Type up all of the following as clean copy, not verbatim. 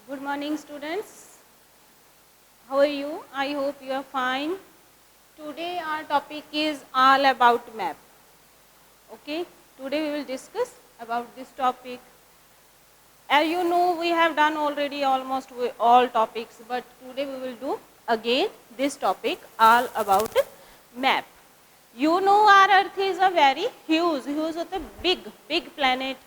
Good morning, students. How are you? I hope you are fine. Today our topic is all about map. Okay. Today we will discuss about this topic. As you know, we have done already almost all topics, but today we will do again this topic all about map. You know our Earth is a very huge, big planet.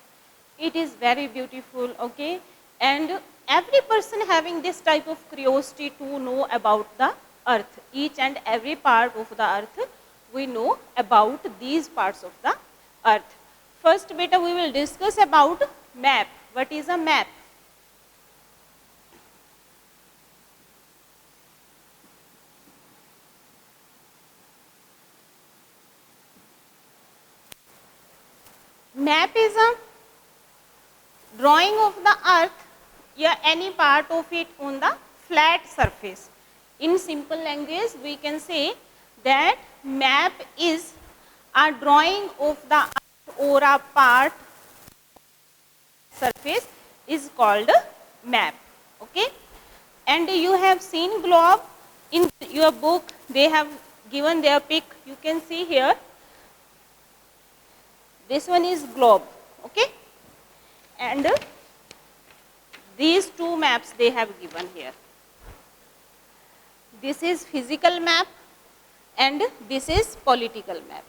It is very beautiful, okay? And every person having this type of curiosity to know about the Earth. Each and every part of the Earth, we know about these parts of the Earth. First beta we will discuss about map. What is a map? Map is a drawing of the earth or any part of it on the flat surface. In simple language, we can say that map is a drawing of the earth or a part surface is called map. Okay? And you have seen globe in your book. They have given their pic. You can see here. This one is globe. Okay? And these two maps they have given here. This is physical map and this is political map.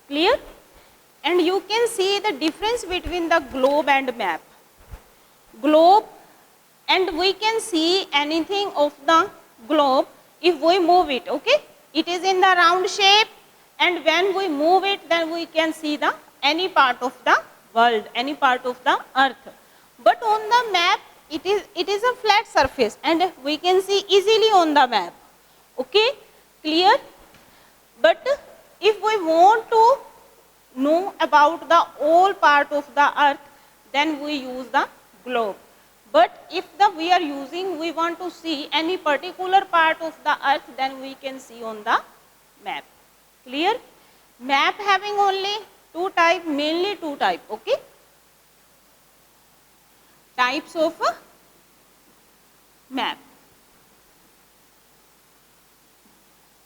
Clear? And you can see the difference between the globe and map. Globe, and we can see anything of the globe if we move it, okay? It is in the round shape, and when we move it, then we can see the any part of the world, any part of the earth. But on the map, it is a flat surface and we can see easily on the map. Okay, clear? But if we want to know about the whole part of the earth, then we use the globe. But if we want to see any particular part of the earth, then we can see on the map. Clear? Map having only two types, mainly two types, okay? Types of map.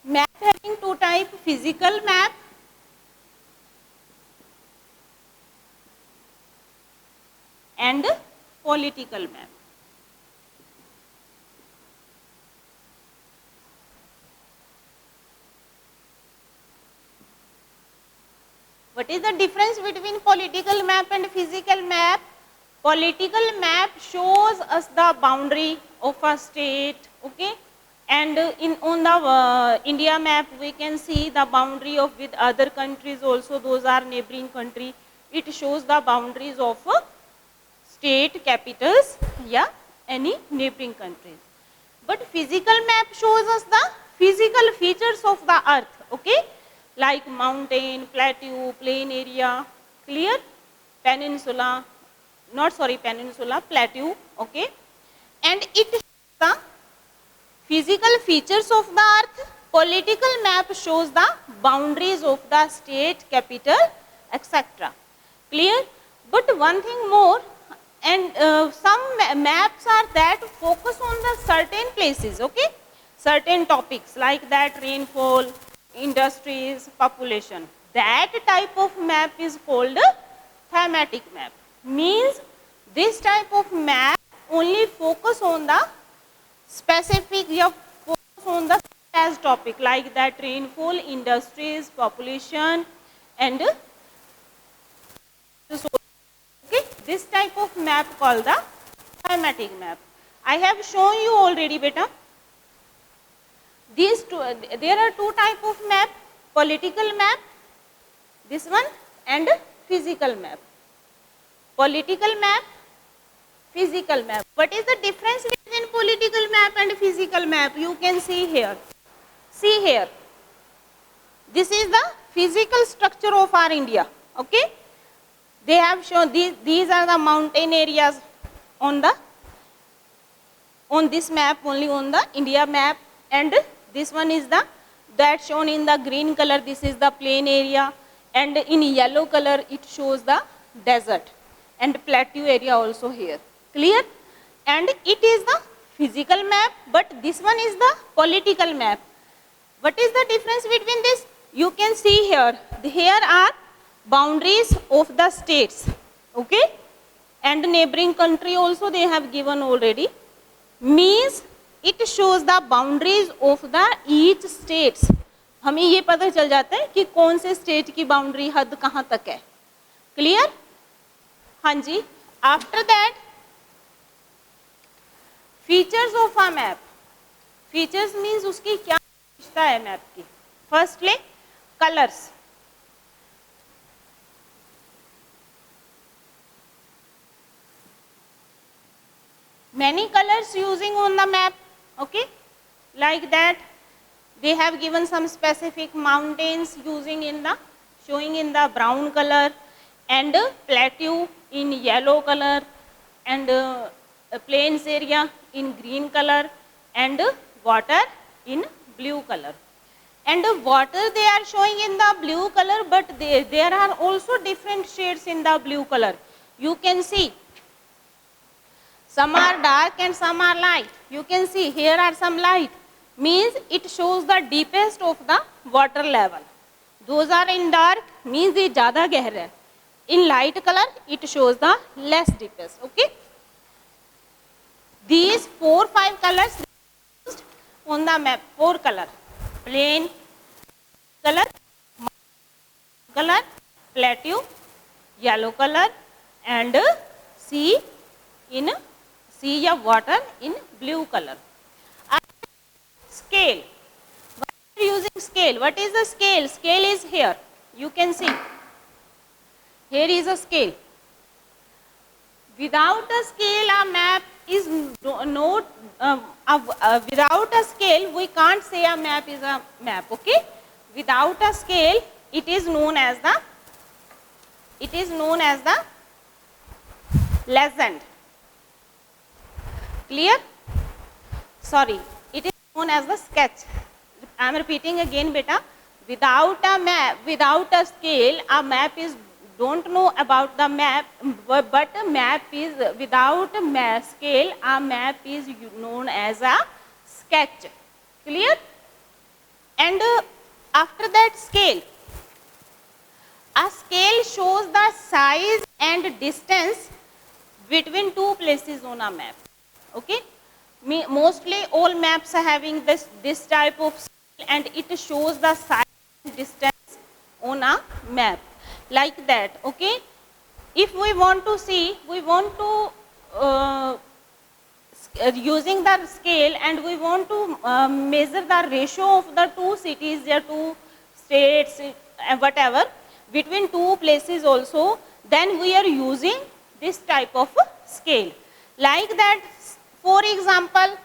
Map having two types, physical map and political map. What is the difference between political map and physical map? Political map shows us the boundary of a state, okay? And on the India map, we can see the boundary of with other countries also. Those are neighboring country. It shows the boundaries of state capitals, yeah, any neighboring countries. But physical map shows us the physical features of the earth, okay? Like mountain, plateau, plain area, clear? Peninsula, plateau, okay? And it shows the physical features of the earth. Political map shows the boundaries of the state, capital, etc. Clear? But one thing more, and some maps are that focus on the certain places, okay? Certain topics like that rainfall, industries, population. That type of map is called thematic map. Means this type of map only focus on the specific, focus on the as topic like that rainfall, industries, population, and okay, this type of map called the thematic map. I have shown you already, beta. These two, there are two type of map: political map, this one, and physical map. Political map, physical map. What is the difference between political map and physical map? You can see here. See here. This is the physical structure of our India. Okay. They have shown these are the mountain areas on this map, only on the India map, and this one is that shown in the green color. This is the plain area, and in yellow color it shows the desert and plateau area also here. Clear? and it is the physical map, but this one is the political map. What is the difference between this? You can see here, here are boundaries of the states, okay, and neighboring country also they have given already, means it shows the boundaries of the each states. हमें ये पता चल जाता है कि कौन से state की बाउंड्री हद कहाँ तक है. क्लियर? हाँ जी. After that features of a map. Features means उसकी क्या विशेषता है मैप की. Firstly colours. Many colors using on the map, okay, like that. They have given some specific mountains using in the, showing in the brown color, and plateau in yellow color, and plains area in green color, and water in blue color. And water they are showing in the blue color, but there are also different shades in the blue color. You can see some are dark and some are light. You can see here are some light, means it shows the deepest of the water level. Those are in dark, means ये ज़्यादा गहरा है. In light color it shows the less deepest, okay. These 4-5 colors used on the map. 4 color: plain color, color, plateau, yellow color, and sea in sea या water in blue color. Scale. Why are you using scale? What is the scale? Scale is here. You can see. Here is a scale. Without a scale, a map is not. Without a scale, we can't say a map is a map. Okay. Without a scale, it is known as the. It is known as the legend. Clear? Sorry, it is known as the sketch. I am repeating again, beta. Without a map, without a scale, a map is, don't know about the map, but a map is, without a scale, a map is known as a sketch. Clear? And after that scale, a scale shows the size and distance between two places on a map. Okay, mostly all maps are having this type of scale, and it shows the size and distance on a map like that. Okay, if we want to see, we want to using the scale, and we want to measure the ratio of the two cities, their two states, whatever, between two places also, then we are using this type of scale. Like that, for example,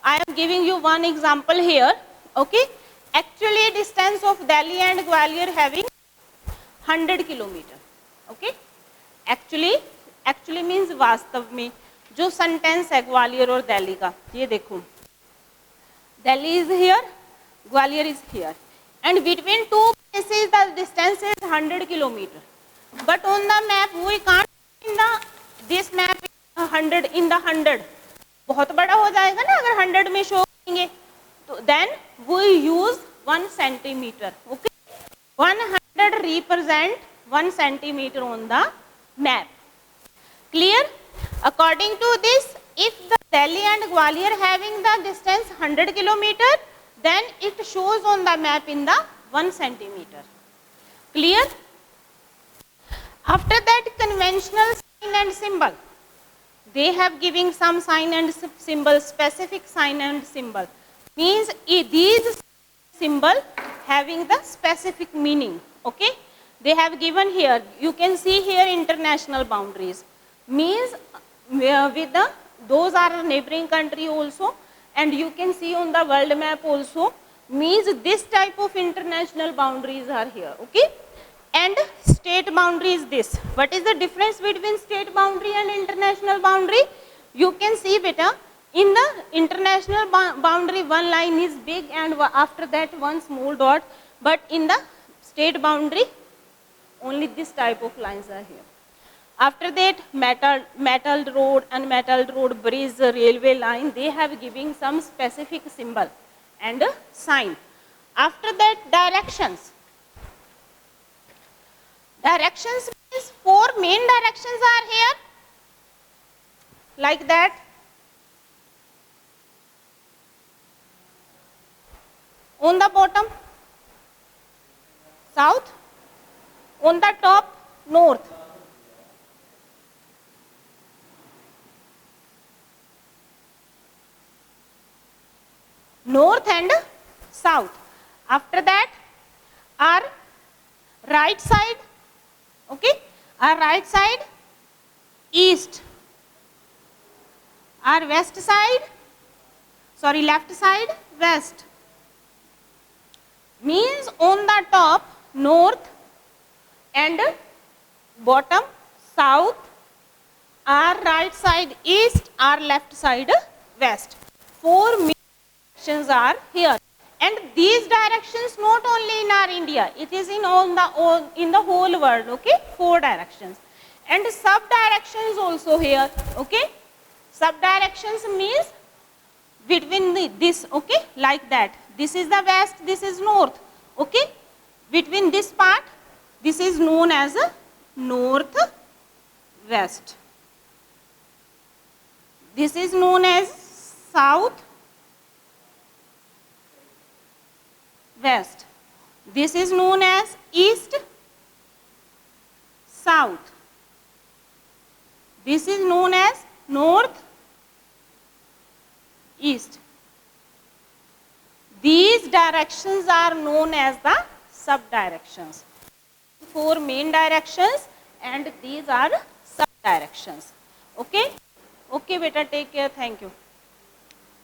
I am giving you one example here. Okay, actually distance of Delhi and Gwalior having 100 kilometer. Okay, actually means वास्तव में जो sentence है ग्वालियर और दिल्ली का, ये देखो, Delhi is here, Gwalior is here, and between two places the distance is 100 kilometer. But on the map we can't in the this map 100 in the 100. बहुत बड़ा हो जाएगा ना अगर 100 में शो करेंगे तो. Then we use 1 centimetre. Okay, 100 represent 1 centimetre on the map. Clear? According to this, if the Delhi and Gwalior having the distance 100 kilometre, then it shows on the map in the 1 centimetre. Clear? After that, conventional sign and symbol. They have giving some sign and symbol, specific sign and symbol, means these symbol having the specific meaning. Okay, they have given here, you can see here international boundaries, means with the, those are neighboring country also, and you can see on the world map also, means this type of international boundaries are here. Okay, and state boundary is this. What is the difference between state boundary and international boundary? You can see beta, in the international boundary one line is big and after that one small dot, but in the state boundary only this type of lines are here. After that, metal road and metal road bridge, railway line, they have giving some specific symbol and sign. After that, directions. Directions means four main directions are here, like that. On the bottom, south. On the top, north. North and south. After that, our right side, okay, our right side, east. Our west side, sorry, left side, west. Means on the top, north, and bottom, south, our right side, east, our left side, west. Four main directions are here. And these directions not only in our India, it is in the whole world, okay? Four directions. And sub-directions also here, okay? Sub-directions means between this, okay? Like that. This is the west, this is north, okay? Between this part, this is known as north west. This is known as south west. This is known as east south. This is known as north east. These directions are known as the sub-directions. Four main directions and these are sub-directions. Okay? Okay, beta, take care. Thank you.